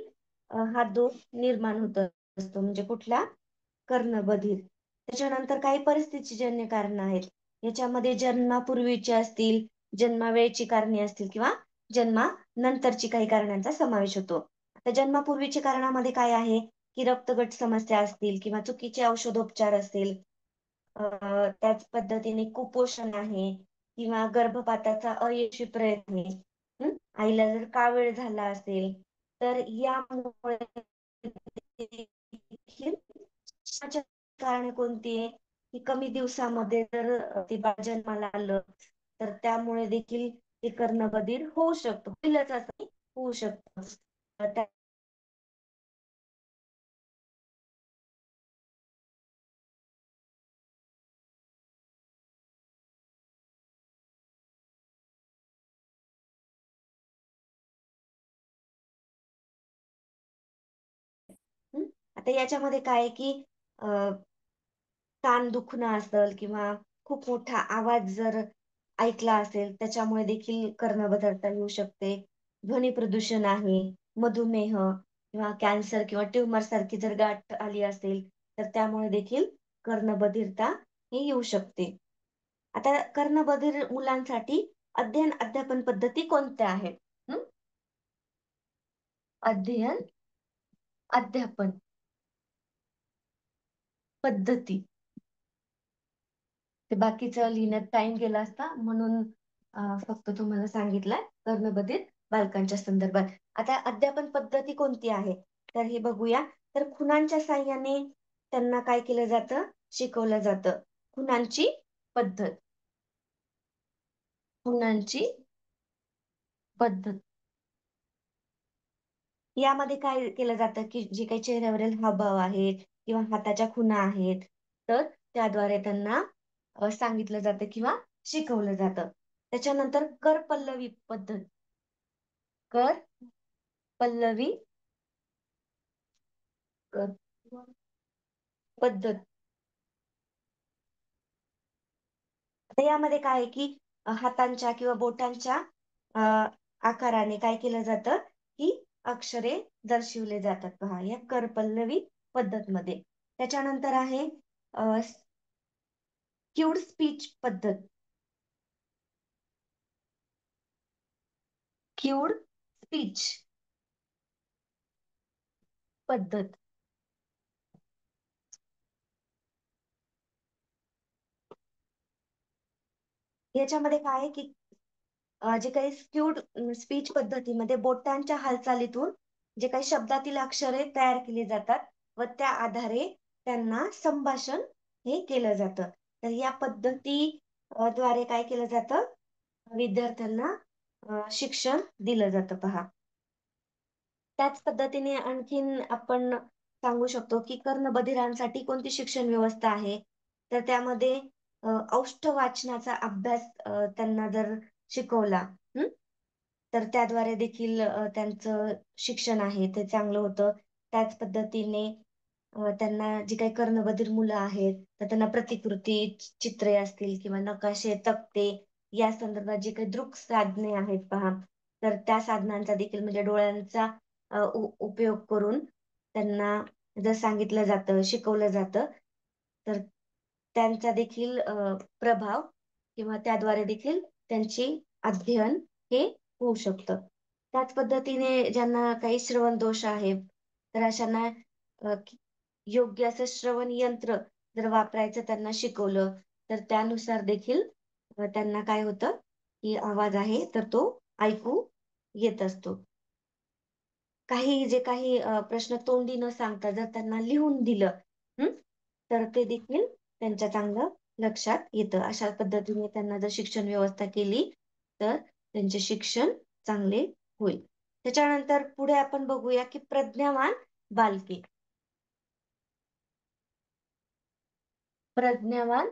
हा दोष निर्माण होत असतो. म्हणजे कुठला? कर्णबधीर. त्याच्यानंतर काही परिस्थितीजन्य कारणं आहेत. याच्यामध्ये जन्मापूर्वीची असतील, जन्मावेळची कारणे असतील किंवा जन्मानंतरची काही कारणांचा समावेश होतो. आता जन्मापूर्वीच्या कारणामध्ये काय आहे? की रक्तगट समस्या असतील किंवा चुकीचे औषधोपचार असतील, त्याच पद्धतीने कुपोषण आहे किंवा गर्भपाताचा अयशस्वी प्रयत्न आहे. आईला जर कावीळ झाला असेल, तर यामुळे देखील कारणे कोणती आहे? की कमी दिवसामध्ये जर ते बाळ जन्माला आलं, तर त्यामुळे देखील ते कर्णबधीर होऊ शकतो. होईलच असं नाही, होऊ शकतं. त्या हं. आता याच्यामध्ये काय आहे की कान दुखणं असेल किंवा खूप मोठा आवाज जर ऐकला असेल, त्याच्यामुळे देखील कर्णबधिरता येऊ शकते. ध्वनी प्रदूषण आहे, मधुमेह किंवा कॅन्सर किंवा ट्यूमर सारखी जर गाठ आली असेल, तर त्यामुळे देखील कर्णबधिरता ही येऊ शकते. आता कर्णबधिर मुलांसाठी अध्ययन अध्यापन पद्धती कोणत्या आहेत? हं? अध्ययन अध्यापन पद्धती. ते बाकीचं लिहिण्यात टाइम गेला असता म्हणून फक्त तुम्हाला सांगितलंय कर्णबधिर बालकांच्या संदर्भात. आता अध्यापन पद्धती कोणती आहे? तर हे बघूया. तर खुणांच्या साहाय्याने त्यांना काय केलं जातं? शिकवलं जातं. खुणांची पद्धत. खुणांची पद्धत. यामध्ये काय केलं जातं, की जे काही चेहऱ्यावरील हावभाव आहेत किंवा हाताच्या खुणा आहेत, तर त्याद्वारे त्यांना सांगितलं जातं किंवा शिकवलं जातं. त्याच्यानंतर कर पल्लवी पद्धत. कर पल्लवी कर पद्धत. तर यामध्ये काय आहे, की हातांच्या किंवा बोटांच्या अ, आकाराने काय केलं जातं, की अक्षरे दर्शविले जातात पहा या कर पल्लवी पद्धतमध्ये. त्याच्यानंतर आहे क्यूड स्पीच पद्धत. क्यूड स्पीच पद्धत. याच्यामध्ये काय आहे, की जे काही स्क्यूड स्पीच पद्धतीमध्ये बोटांच्या हालचालीतून जे काही शब्दातील अक्षरे तयार केली जातात व त्या आधारे त्यांना संभाषण हे केलं जातं. तर या पद्धती द्वारे काय केलं जातं? विद्यार्थ्यांना शिक्षण दिलं जातं पहा. त्याच पद्धतीने आणखीन आपण सांगू शकतो, की कर्णबधिरांसाठी कोणती शिक्षण व्यवस्था आहे? तर त्यामध्ये औष्ठ वाचनाचा अभ्यास त्यांना जर शिकवला, तर त्याद्वारे देखील त्यांचं शिक्षण आहे ते चांगलं होतं. त्याच पद्धतीने त्यांना जी काही कर्णबधीर मुलं आहेत, तर त्यांना प्रतिकृती, चित्रे असतील किंवा नकाशे, तक्ते या संदर्भात जी काही दृक साधने आहेत पहा, तर त्या साधनांचा देखील म्हणजे डोळ्यांचा उपयोग करून त्यांना जर सांगितलं जातं, शिकवलं जातं, तर त्यांचा देखील प्रभाव किंवा त्याद्वारे देखील त्यांची अध्ययन हे होऊ शकतं. त्याच पद्धतीने ज्यांना काही श्रवण दोष आहे, तर अशांना योग्य असं श्रवण यंत्र जर वापरायचं त्यांना शिकवलं, तर त्यानुसार देखील त्यांना काय होतं, की आवाज आहे तर तो ऐकू येत असतो. काही जे काही प्रश्न तोंडी न सांगता जर त्यांना लिहून दिलं, हं, तर ते देखील त्यांच्या चांगलं लक्षात येतं. अशा पद्धतीने त्यांना जर शिक्षण व्यवस्था केली, तर त्यांचे शिक्षण चांगले होईल. त्याच्यानंतर पुढे आपण बघूया, की प्रज्ञावान बालके. प्रज्ञावान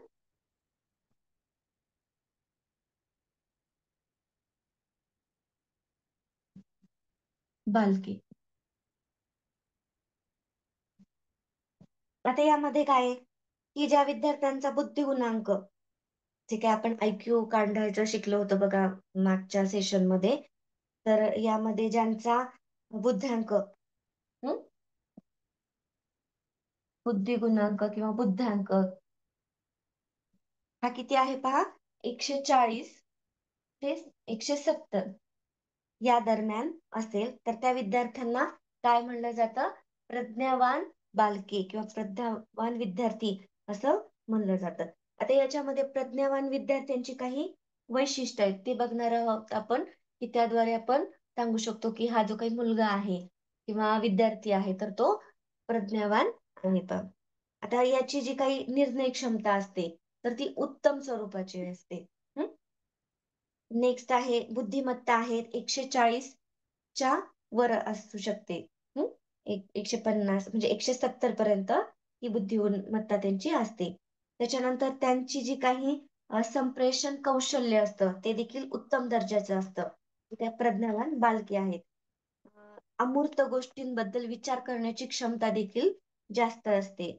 बालके. आता यामध्ये काय आहे, की ज्या विद्यार्थ्यांचा बुद्धिगुणांक, जे काही आपण IQ काढायचं शिकलो होतो बघा मागच्या सेशनमध्ये, तर यामध्ये ज्यांचा बुद्ध्यांक, बुद्धिगुणांक किंवा बुद्ध्यांक हा किती आहे पहा, 140 ते 170 या दरम्यान असेल, तर त्या विद्यार्थ्यांना काय म्हणलं जातं, प्रज्ञावान बालके किंवा प्रज्ञावान विद्यार्थी असं म्हणलं जातं. आता याच्यामध्ये प्रज्ञावान विद्यार्थ्यांची काही वैशिष्ट्य आहेत ते बघणार आहोत आपण, की त्याद्वारे आपण सांगू शकतो की हा जो काही मुलगा आहे किंवा विद्यार्थी आहे तर तो प्रज्ञावान आहे. आता याची जी काही निर्णय क्षमता असते, तर ती उत्तम स्वरूपाची असते. नेक्स्ट आहे बुद्धिमत्ता आहे 140 च्या वर असू शकते. हं? 150 म्हणजे 170 पर्यंत ही बुद्धिमत्ता त्यांची असते. त्याच्यानंतर त्यांची जी काही संप्रेषण कौशल्य असतं ते देखील उत्तम दर्जाचं असतं. त्या प्रज्ञावान बालके आहेत. अमूर्त गोष्टींबद्दल विचार करण्याची क्षमता देखील जास्त असते.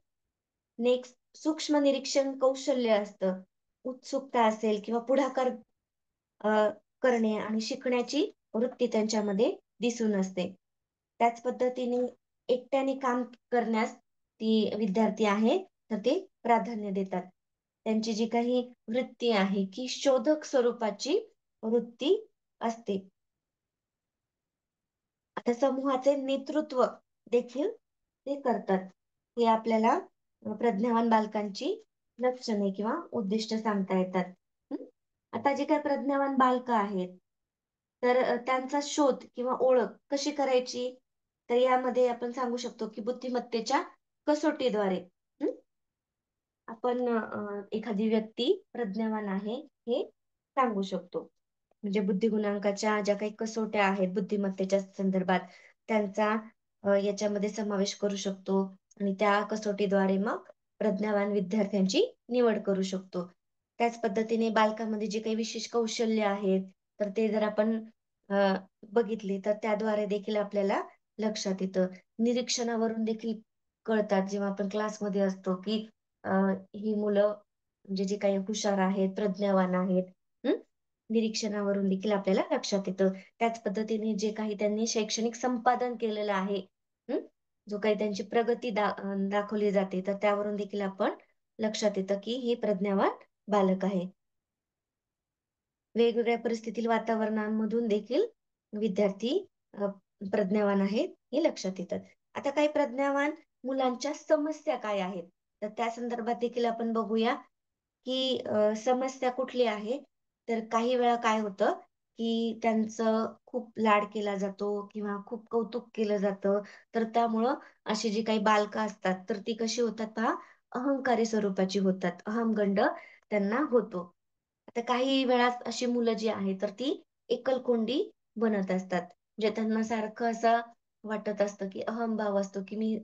नेक्स्ट सूक्ष्म निरीक्षण कौशल्य असतं. उत्सुकता असेल किंवा पुढाकार अ, करणे आणि शिकण्याची वृत्ती त्यांच्यामध्ये दिसून असते. त्याच पद्धतीने एकट्याने काम करण्यास ती विद्यार्थी आहे, तर ते प्राधान्य देतात. त्यांची जी काही वृत्ती आहे, की शोधक स्वरूपाची वृत्ती असते. आता समूहाचे नेतृत्व देखील ते करतात. हे आपल्याला प्रज्ञावान बालकांची लक्षणे किंवा उद्दिष्ट सांगता येतात. हं? आता जे काही प्रज्ञावान बालकं आहेत, तर त्यांचा शोध किंवा ओळख कशी करायची? तर यामध्ये आपण सांगू शकतो, की बुद्धिमत्तेच्या कसोटीद्वारे आपण एखादी व्यक्ती प्रज्ञावान आहे हे सांगू शकतो. म्हणजे बुद्धिगुणांकाच्या ज्या काही कसोट्या आहेत बुद्धिमत्तेच्या संदर्भात त्यांचा याच्यामध्ये समावेश करू शकतो आणि त्या कसोटीद्वारे मग प्रज्ञावान विद्यार्थ्यांची निवड करू शकतो. त्याच पद्धतीने बालकामध्ये जे काही विशेष कौशल्य आहेत, तर ते जर आपण अ, बघितले तर त्याद्वारे देखील आपल्याला लक्षात येतं. निरीक्षणावरून देखील कळतात जेव्हा आपण क्लासमध्ये असतो, की अ, ही मुलं म्हणजे जे काही हुशार आहेत, प्रज्ञावान आहेत. हं? निरीक्षणावरून देखील आपल्याला लक्षात येतं. त्याच पद्धतीने जे काही त्यांनी शैक्षणिक संपादन केलेलं आहे, हं? जो काही त्यांची प्रगती दाखवली जाते, तर त्यावरून देखील आपण लक्षात येतं, की हे प्रज्ञावान बालक आहे. वेगवेगळ्या परिस्थितील वातावरणांमधून देखील विद्यार्थी अ, प्रज्ञावान आहेत, हे लक्षात येतात. आता काही प्रज्ञावान मुलांच्या समस्या काय आहेत? तर त्या संदर्भात देखील आपण बघूया, की समस्या कुठली आहे? तर काही वेळा काय होतं, की त्यांचं खूप लाड केला जातो किंवा खूप कौतुक केलं जातं. तर त्यामुळं अशी जी काही बालकं असतात, तर ती कशी होतात पहा, अहंकारी स्वरूपाची होतात. अहमगंड त्यांना होतो. आता काही वेळा अशी मुलं जी आहेत, तर ती एकलकोंडी बनत असतात. म्हणजे त्यांना सारखं असं वाटत असतं, की अहंभाव असतो, की मी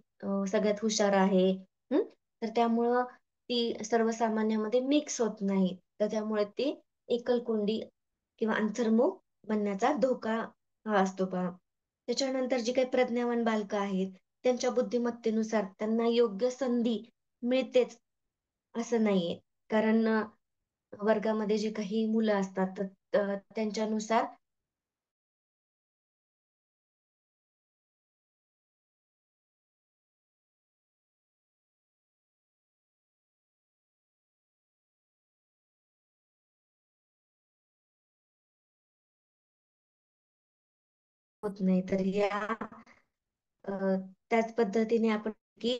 सगळ्यात हुशार आहे. हं? तर त्यामुळं ती सर्वसामान्यामध्ये मिक्स होत नाही. तर त्यामुळे ते एकलकोंडी किंवा अंतर्मुख बनण्याचा धोका हा असतो पहा. त्याच्यानंतर जी काही प्रज्ञावान बालकं आहेत, त्यांच्या बुद्धिमत्तेनुसार त्यांना योग्य संधी मिळतेच असं नाहीये. कारण वर्गामध्ये जे काही मुलं असतात, तर त्यांच्यानुसार होत नाही. तर अ, त्याच पद्धतीने आपण की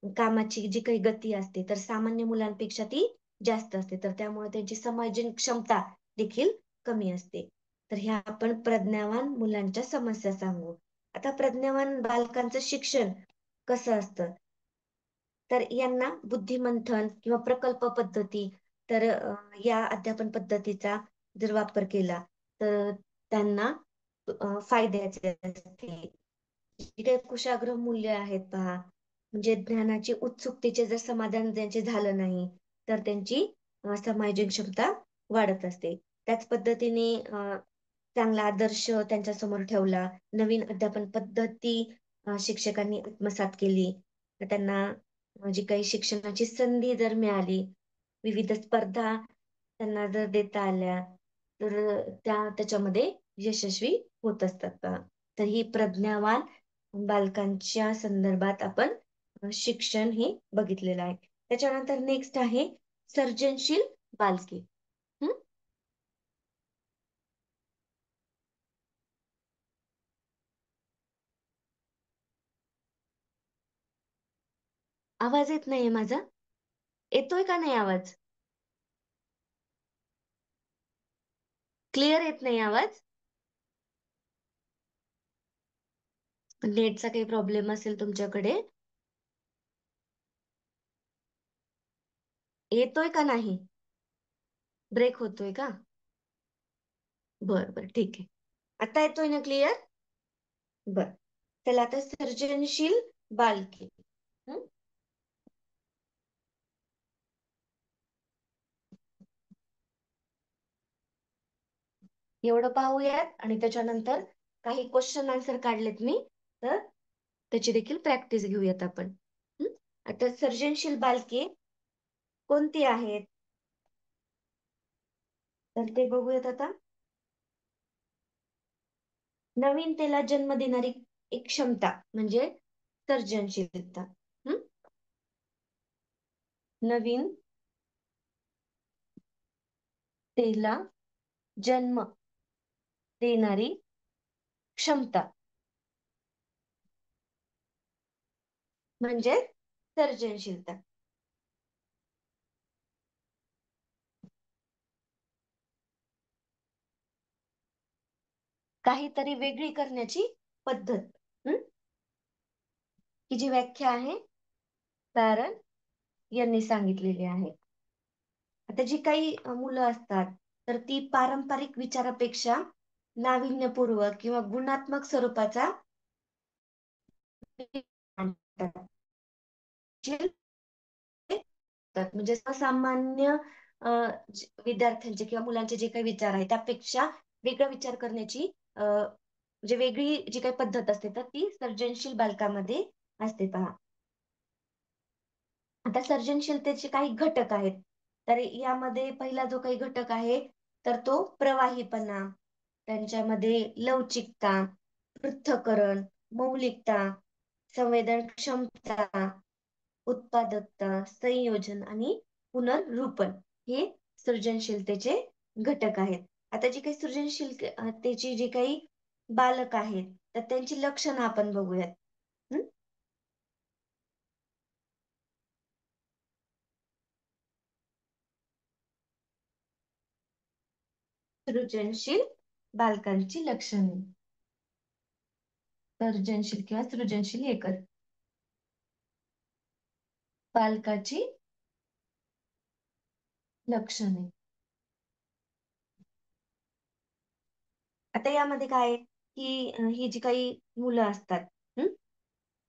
कामाची जी काही गती असते, तर सामान्य मुलांपेक्षा ती जास्त असते. तर त्यामुळे त्यांची समजन क्षमता देखील कमी असते. तर ह्या आपण प्रज्ञावान मुलांच्या समस्या सांगू. आता प्रज्ञावान बालकांचं शिक्षण कसं असतं? तर यांना बुद्धिमंथन किंवा प्रकल्प पद्धती, तर या अध्यापन पद्धतीचा जर वापर केला, तर त्यांना फायद्याचे असते. जी काही कुशाग्र मूल्य आहेत पहा, म्हणजे ज्ञानाची उत्सुकतेचे जर समाधान त्यांचे झालं नाही, तर त्यांची समायोजन क्षमता वाढत असते. त्याच पद्धतीने चांगला आदर्श त्यांच्यासमोर ठेवला, नवीन अध्यापन पद्धती शिक्षकांनी आत्मसात केली, तर त्यांना जी काही शिक्षणाची संधी जर मिळाली, विविध स्पर्धा त्यांना जर देता आल्या, तर त्याच्यामध्ये यशस्वी होत असतात पहा. तर ही प्रज्ञावान बालकांच्या संदर्भात आपण शिक्षण हे बघितलेलं आहे. त्याच्यानंतर नेक्स्ट आहे सर्जनशील बालके. हं? आवाज येत नाहीये माझा? येतोय का नाही आवाज? क्लिअर येत नाही आवाज? नेटचा काही प्रॉब्लेम असेल तुमच्याकडे? येतोय का नाही? ब्रेक होतोय का? बरं बरं, ठीक आहे. आता येतोय ना क्लिअर? बरं. चला आता सर्जनशील बालके. हं? एवढं पाहूयात आणि त्याच्यानंतर काही क्वेश्चन आन्सर काढलेत मी, तर त्याची देखील प्रॅक्टिस घेऊयात आपण. हं? आता सर्जनशील बालके कोणती आहेत? तर ते बघूयात आता. नवीनतेला जन्म देणारी एक क्षमता म्हणजे सर्जनशीलता. हं? नवीन तेला जन्म देणारी क्षमता म्हणजे सर्जनशीलता. काहीतरी वेगळी करण्याची पद्धत. हं? ही जी व्याख्या आहे पॅरल यांनी सांगितलेली आहे. आता जी काही मुलं असतात, तर ती पारंपरिक विचारापेक्षा नाविन्यपूर्व किंवा गुणात्मक स्वरूपाचा आणतात. जे म्हणजे सामान्य विद्यार्थ्यांचे किंवा मुलांचे जे काही विचार आहे त्यापेक्षा वेगळा विचार करण्याची म्हणजे वेगळी जी काही पद्धत असते, तर ती सर्जनशील बालकामध्ये असते पहा. आता सर्जनशीलतेचे काही घटक आहेत. तर यामध्ये पहिला जो काही घटक आहे, तर तो प्रवाहीपणा, त्यांच्यामध्ये लवचिकता, पृथक्करण, मौलिकता, संवेदन क्षमता, उत्पादकता, संयोजन आणि पुनर्रूपण हे सृजनशीलतेचे घटक आहेत. आता जी काही सृजनशीलतेची जी काही बालक आहेत, तर त्यांची लक्षणं आपण बघूयात. हं? सृजनशील बालकांची लक्षणे. सर्जनशील किंवा सृजनशील एकच बालकाची लक्षणे. आता यामध्ये काय आहे, की ही जी काही मुलं असतात, हं?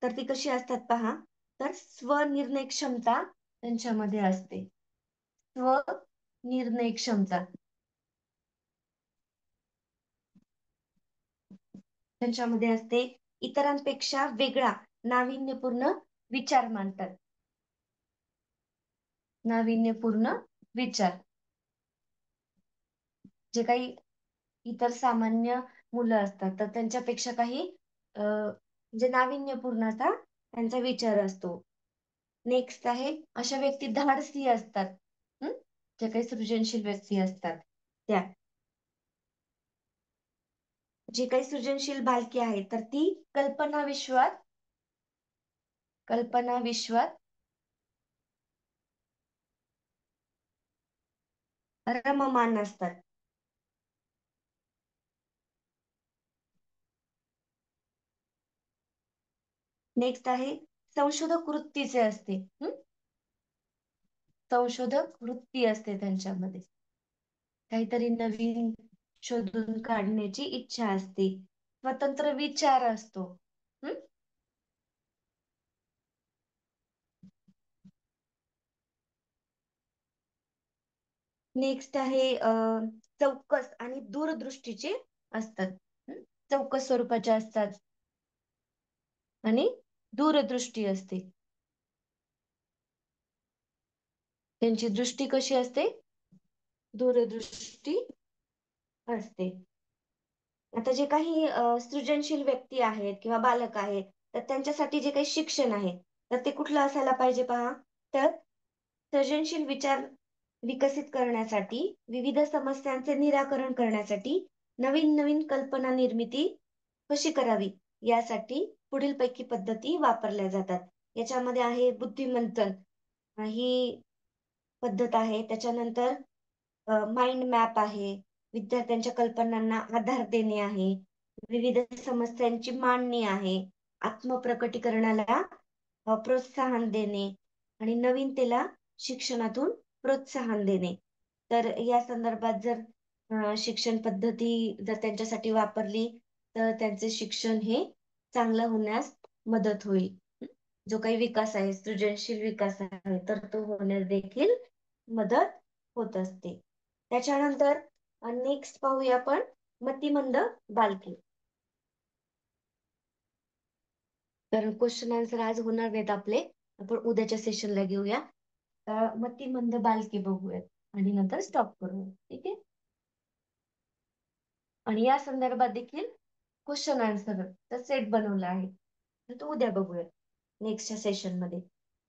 तर ती कशी असतात पहा, तर स्वनिर्णय क्षमता त्यांच्यामध्ये असते. स्व निर्णय क्षमता त्यांच्यामध्ये असते. इतरांपेक्षा वेगळा नाविन्यपूर्ण विचार मांडतात. नाविन्यपूर्ण विचार. जे काही इतर सामान्य मुलं असतात तर त्यांच्यापेक्षा काही म्हणजे नाविन्यपूर्ण असा त्यांचा विचार असतो. नेक्स्ट आहे, अशा व्यक्ती धाडसी असतात. जे काही सृजनशील व्यक्ती असतात त्या. जी काही सृजनशील बालके आहे तर ती कल्पना विश्वात रममाण असतात. नेक्स्ट आहे, संशोधक वृत्तीचे असते. संशोधक वृत्ती असते त्यांच्यामध्ये. काहीतरी नवीन शोधून काढण्याची इच्छा असते. स्वतंत्र विचार असतो. नेक्स्ट आहे चौकस आणि दूरदृष्टीचे असतात. चौकस स्वरूपाचे असतात आणि दूरदृष्टी असते. त्यांची दृष्टी कशी असते? दूरदृष्टी असते. आता जे काही सृजनशील व्यक्ती आहेत किंवा बालक आहेत तर त्यांच्यासाठी जे काही शिक्षण आहे तर ते कुठलं असायला पाहिजे पहा. तर सृजनशील विचार विकसित करण्यासाठी, विविध समस्यांचे निराकरण करण्यासाठी, नवीन नवीन कल्पना निर्मिती कशी करावी यासाठी पुढील पैकी पद्धती वापरल्या जातात. याच्यामध्ये आहे बुद्धिमंथन ही पद्धत आहे. त्याच्यानंतर माइंड मॅप आहे. विद्यार्थ्यांच्या कल्पनांना आधार देणे आहे. विविध समस्यांची मांडणी आहे. आत्मप्रकटीकरणाला प्रोत्साहन देणे आणि नवीनतेला शिक्षणातून प्रोत्साहन देणे. तर या संदर्भात जर शिक्षण पद्धती जर त्यांच्यासाठी वापरली तर त्यांचे शिक्षण हे चांगलं होण्यास मदत होईल. जो काही विकास आहे, सृजनशील विकास आहे तर तो होण्यास देखील मदत होत असते. त्याच्यानंतर नेक्स्ट पाहूया आपण मतिमंद बालके. तर क्वेश्चन आन्सर आज होणार नाहीत आपले, आपण उद्याच्या सेशनला घेऊया. मतिमंद बालके बघूयात आणि नंतर स्टॉप करूया. ठीक आहे. आणि या संदर्भात देखील क्वेश्चन आन्सर सेट बनवला आहे, तर तो उद्या बघूया नेक्स्टच्या सेशन मध्ये.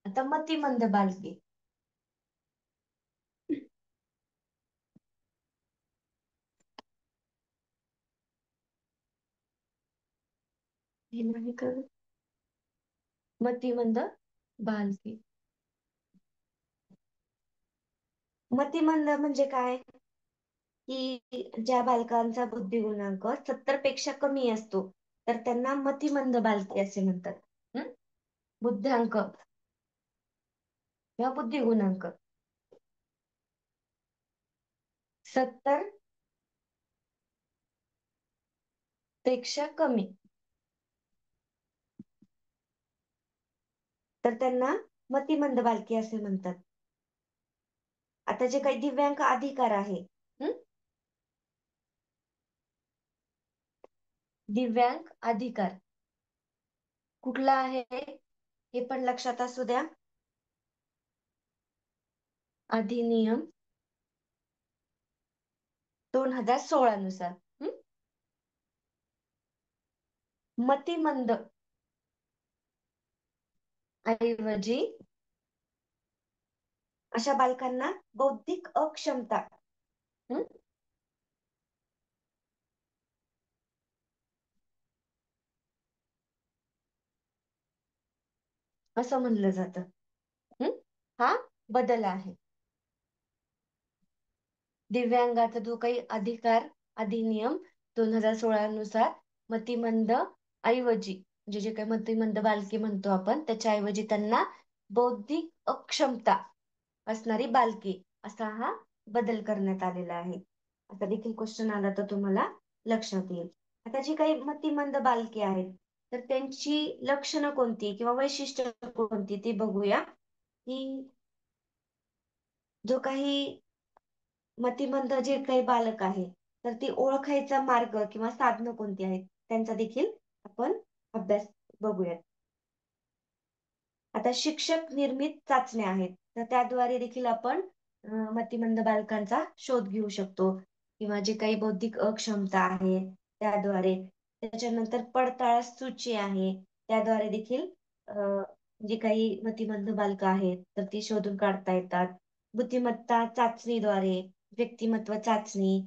आता मतिमंद बालके. हे नाही कर. मतिमंद बालके. मतिमंद म्हणजे काय? की ज्या बालकांचा बुद्धिगुणांक 70 पेक्षा कमी असतो तर त्यांना मतिमंद बालके असे म्हणतात. बुद्ध्यांक किंवा बुद्धिगुणांक 70 पेक्षा कमी तर त्यांना मतिमंद बालके असे म्हणतात. आता जे काही दिव्यांग अधिकार आहे, दिव्यांग अधिकार कुठला आहे हे पण लक्षात असू द्या. अधिनियम 2016 नुसार मतिमंद ऐवजी अशा बालकांना बौद्धिक अक्षमता असं म्हणलं जातं. हा बदल आहे. दिव्यांगाचा जो काही अधिकार अधिनियम 2016 नुसार मतिमंद ऐवजी म्हणजे जे काही मतिमंद बालके म्हणतो आपण त्याच्याऐवजी त्यांना बौद्धिक अक्षमता असणारी बालके असा हा बदल करण्यात आलेला आहे. आता देखील क्वेश्चन आला तर तुम्हाला लक्षात येईल. आता जी काही मतिमंद बालके आहेत तर त्यांची लक्षणं कोणती किंवा वैशिष्ट्य कोणती ती बघूया. की जो काही मतिमंद जे काही बालक आहे, तर ती ओळखायचा मार्ग किंवा साधनं कोणती आहेत, त्यांचा देखील आपण अभ्यास बघूयात. आता शिक्षक निर्मित चाचण्या आहेत, तर त्याद्वारे देखील आपण मतिमंद बालकांचा शोध घेऊ शकतो किंवा जे काही बौद्धिक अक्षमता आहे त्याद्वारे. त्याच्यानंतर पडताळ सूची आहे, त्याद्वारे देखील जे काही मतिमंद बालकं आहेत, तर ती शोधून काढता येतात. बुद्धिमत्ता चाचणीद्वारे, व्यक्तिमत्व चाचणी,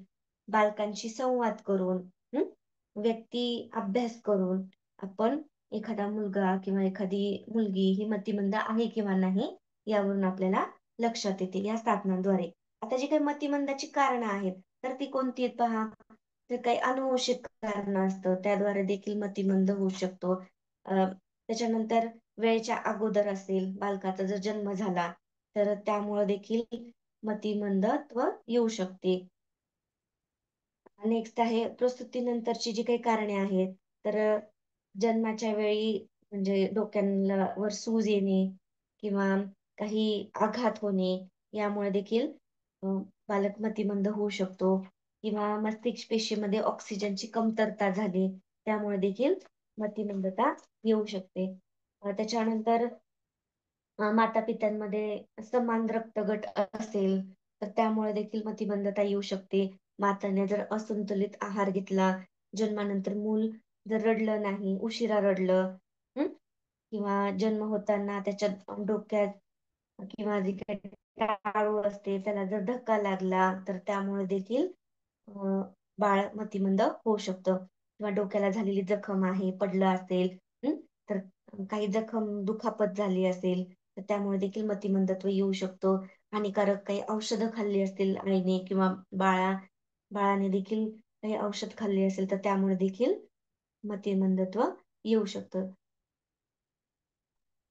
बालकांशी संवाद करून, हं? व्यक्ती अभ्यास करून आपण एखादा मुलगा किंवा एखादी मुलगी ही मतिमंद आहे किंवा नाही यावरून आपल्याला लक्षात येते या साधनांद्वारे. आता जी काही मतिमंदाची कारणं आहेत, तर ती कोणती आहेत पहा. तर काही अनुवंशिक कारणं असतं, त्याद्वारे देखील मतिमंद होऊ शकतो. त्याच्यानंतर वेळेच्या अगोदर असेल, बालकाचा जर जन्म झाला, तर त्यामुळे देखील मतिमंदत्व येऊ शकते. नेक्स्ट आहे प्रसूतीनंतरची जी काही कारणे आहेत, तर जन्माच्या वेळी म्हणजे डोक्याला वर सूज येणे किंवा काही आघात होणे यामुळे देखील अ, बालक मतिमंद होऊ शकतो किंवा मस्तिष्क पेशीमध्ये ऑक्सिजनची कमतरता झाली त्यामुळे देखील मतिमंदता येऊ शकते. त्याच्यानंतर माता-पित्यांमध्ये समान रक्तगट असेल, तर त्यामुळे देखील मतिमंदता येऊ शकते. माताने जर असंतुलित आहार घेतला, जन्मानंतर मूल जर रडलं नाही, उशिरा रडलं, हं? किंवा जन्म होताना त्याच्या डोक्यात किंवा जी काही टाळू असते त्याला जर धक्का लागला, तर त्यामुळे देखील अ, बाळ मतिमंद होऊ शकतं किंवा डोक्याला झालेली जखम आहे, पडलं असेल, हं? तर काही जखम दुखापत झाली असेल, तर त्यामुळे देखील मतिमंदत्व येऊ शकतो. हानिकारक काही औषधं खाल्ली असतील आईने किंवा बाळाने देखील काही औषध खाल्ले असेल, तर त्यामुळे देखील मतिमंदत्व येऊ शकतं.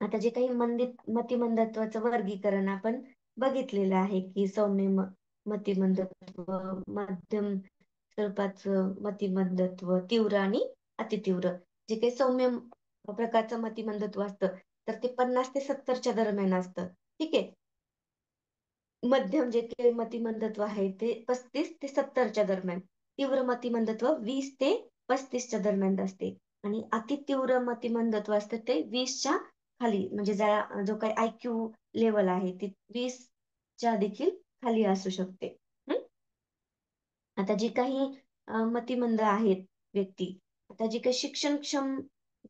आता जे काही मतिमंदत्वाचं वर्गीकरण आपण बघितलेलं आहे, की सौम्य मतिमंदत्व, मध्यम स्वरूपाचं मतिमंदत्व, तीव्र आणि अतितीव्र. जे काही सौम्य प्रकारचं मतिमंदत्व असतं, तर ते 50 ते 70च्या दरम्यान असतं. ठीक आहे. मध्यम जे काही मतिमंदत्व आहे ते 35 ते 70च्या दरम्यान. तीव्र मतिमंदत्व 20 ते 35च्या दरम्यान असते आणि अतितीव्र मतिमंदत्व असतं ते 20च्या खाली म्हणजे जो काही आयक्यू लेव्हल आहे ती 20च्या देखील खाली असू शकते. हं? आता जी काही मतिमंद आहेत व्यक्ती, आता जी काही शिक्षणक्षम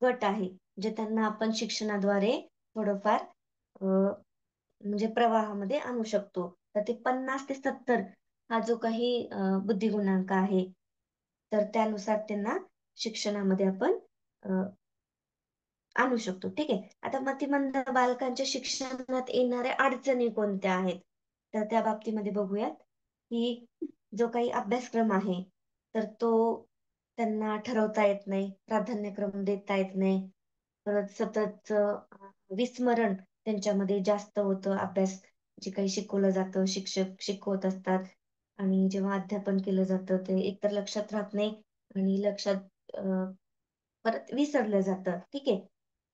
गट आहे, जे त्यांना आपण शिक्षणाद्वारे थोडंफार अ, म्हणजे प्रवाहामध्ये आणू शकतो. तर ते 50 ते 70 हा जो काही बुद्धिगुणांक आहे, तर त्यानुसार त्यांना शिक्षणामध्ये आपण अ, आणू शकतो. ठीक आहे. आता मतिमंद बालकांच्या शिक्षणात येणाऱ्या अडचणी कोणत्या आहेत? तर त्या बाबतीमध्ये बघूयात, की जो काही अभ्यासक्रम आहे, तर तो त्यांना ठरवता येत नाही, प्राधान्यक्रम देता येत नाही. परत सततचं विस्मरण त्यांच्यामध्ये जास्त होतं. अभ्यास जे काही शिकवलं जातं, शिक्षक शिकवत असतात आणि जेव्हा अध्यापन केलं जातं, ते एकतर लक्षात राहत नाही आणि अ, परत विसरलं जातं. ठीक आहे.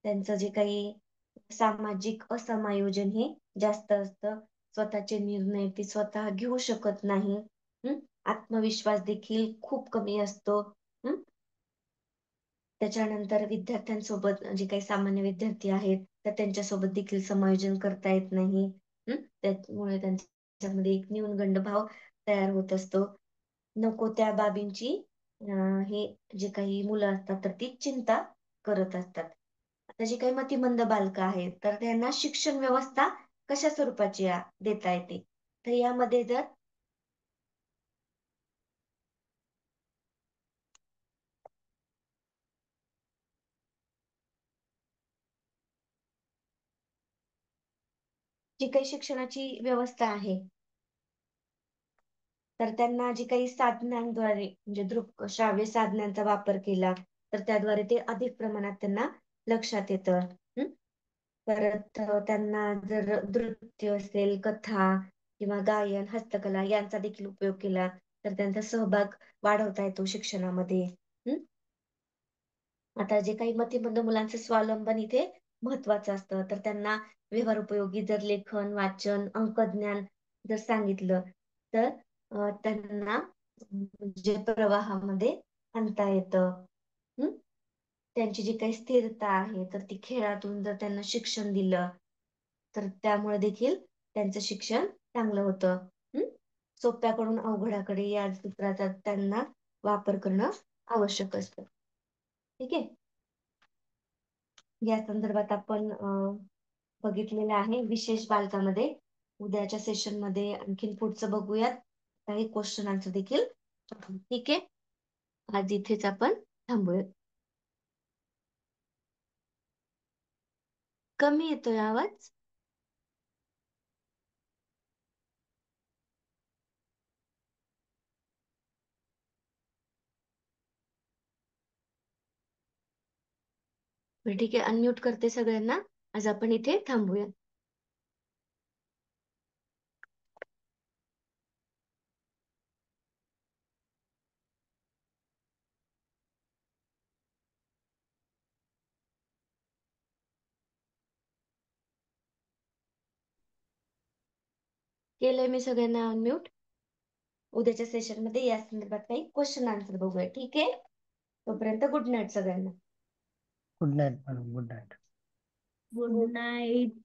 त्यांचं जे काही सामाजिक असमायोजन हे जास्त असतं. स्वतःचे निर्णय ते स्वतः घेऊ शकत नाही. हं. आत्मविश्वास देखील खूप कमी असतो. हं. त्याच्यानंतर विद्यार्थ्यांसोबत जे काही सामान्य विद्यार्थी आहेत, तर त्यांच्यासोबत देखील समायोजन करता येत नाही. हं. त्यामुळे त्यांच्यामध्ये एक न्यूनगंड भाव तयार होत असतो. नको त्या बाबींची हे जे काही मुलं असतात, तर ती चिंता करत असतात. आता जी काही मतिमंद बालकं आहेत, तर त्यांना शिक्षण व्यवस्था कशा स्वरूपाची देता येते? तर यामध्ये जर जी काही शिक्षणाची व्यवस्था आहे, तर त्यांना जी काही साधनांद्वारे म्हणजे श्राव्य साधनांचा वापर केला, तर त्याद्वारे ते अधिक प्रमाणात त्यांना लक्षात येतं. हं. परत त्यांना जर नृत्य असेल, कथा किंवा गायन, हस्तकला यांचा देखील उपयोग केला, तर त्यांचा सहभाग वाढवता येतो शिक्षणामध्ये. हं. आता जे काही मतिमंद मुलांचं स्वावलंबन इथे महत्वाचं असतं, तर त्यांना व्यवहारोपयोगी जर लेखन, वाचन, अंकज्ञान जर सांगितलं तर त्यांना म्हणजे प्रवाहामध्ये आणता येतं. त्यांची जी काही स्थिरता आहे तर ती खेळातून जर त्यांना शिक्षण दिलं तर त्यामुळे देखील त्यांचं शिक्षण चांगलं होतं. सोप्याकडून अवघडाकडे या सूत्राचा त्यांना वापर करणं आवश्यक असतं. ठीक आहे. या संदर्भात आपण बघितलेलं आहे विशेष बालकामध्ये. उद्याच्या सेशन मध्ये आणखीन पुढचं बघूयात, काही क्वेश्चन आन्सर देखील. ठीक आहे, आज इथेच आपण थांबूयात. कमी येतोय आवाज? बरं ठीक आहे, अनम्यूट करते सगळ्यांना. आज आपण इथे थांबूया. केलंय मी सगळ्यांना अनम्यूट. उद्याच्या सेशन मध्ये या संदर्भात काही क्वेश्चन आन्सर बघूया. ठीक आहे, तोपर्यंत गुड नाईट सगळ्यांना. Good night madam, good night. Good night.